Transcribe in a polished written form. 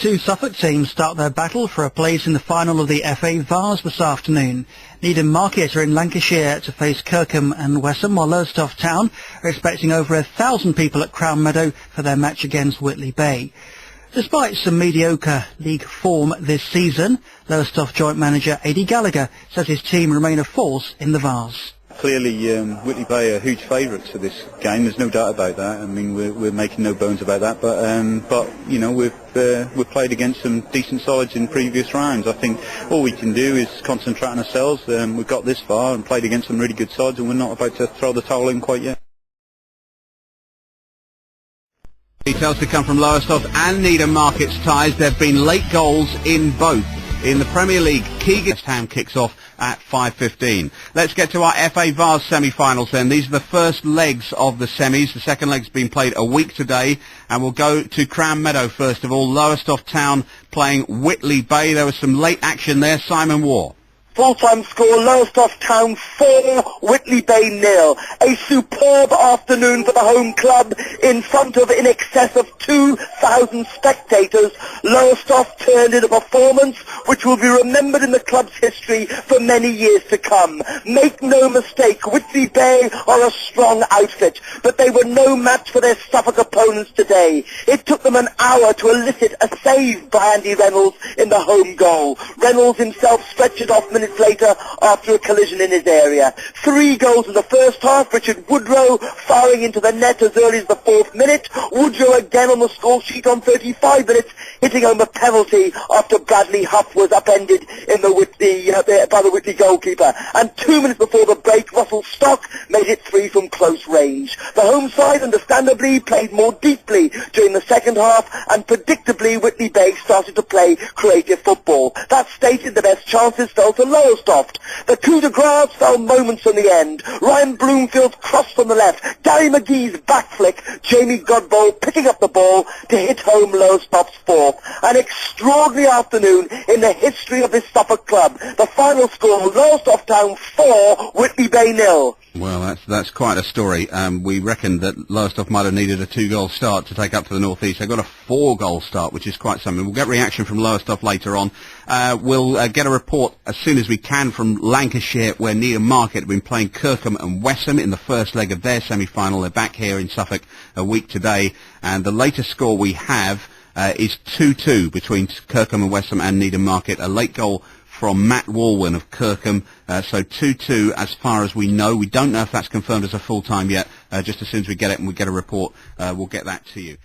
Two Suffolk teams start their battle for a place in the final of the fa-vase this afternoon. Needham Market are in Lancashire to face Kirkham and Wesham, while Lowestoft Town are expecting over 1,000 people at Crown Meadow for their match against Whitley Bay. Despite some mediocre league form this season, Lowestoft joint manager Aidy Gallagher says his team remain a force in the vase. Clearly, Whitley Bay are huge favourites for this game. There's no doubt about that. I mean, we're making no bones about that. But you know, we've played against some decent sides in previous rounds. I think all we can do is concentrate on ourselves. We've got this far and played against some really good sides, and we're not about to throw the towel in quite yet. Details to come from Lowestoft and Needham Market's ties. There have been late goals in both. In the Premier League, West Ham kicks off at 5:15. Let's get to our FA Vase semi-finals then. These are the first legs of the semis. The second leg's been played a week today, and we'll go to Crown Meadow first of all. Lowestoft Town playing Whitley Bay. There was some late action there. Simon Waugh. Full-time score, Lowestoft Town 4, Whitley Bay 0. A superb afternoon for the home club in front of in excess of 2,000 spectators. Lowestoft turned in a performance which will be remembered in the club's history for many years to come. Make no mistake, Whitley Bay are a strong outfit, but they were no match for their Suffolk opponents today. It took them an hour to elicit a save by Andy Reynolds in the home goal. Reynolds himself stretched it off minutes later after a collision in his area. 3 goals in the first half. Richard Woodrow firing into the net as early as the 4th minute. Woodrow again on the score sheet on 35 minutes, hitting home a penalty after Bradley Huff was upended in the Whitley, by the Whitley goalkeeper. And 2 minutes before the break, Russell Stock made it 3 from close range. The home side, understandably, played more deeply during the second half, and predictably Whitley Bay started to play creative football. That stated, the best chances fell to Lowestoft. The coup de grace fell moments from the end. Ryan Bloomfield crossed from the left. Gary McGee's back flick. Jamie Godbold picking up the ball to hit home Lowestoft's 4th. An extraordinary afternoon in the history of this Suffolk club. The final score, Lowestoft Town 4, Whitley Bay 0. Well, that's quite a story. We reckoned that Lowestoft might have needed a 2-goal start to take up to the North East. They got a 4-goal start, which is quite something. We'll get reaction from Lowestoft later on. We'll get a report as soon as we can from Lancashire, where Needham Market have been playing Kirkham and Wesham in the first leg of their semi-final. They're back here in Suffolk a week today, and the latest score we have is 2-2 between Kirkham and Wesham and Needham Market. A late goal from Matt Walwyn of Kirkham, so 2-2 as far as we know. We don't know if that's confirmed as a full-time yet. Just as soon as we get it and we get a report, we'll get that to you.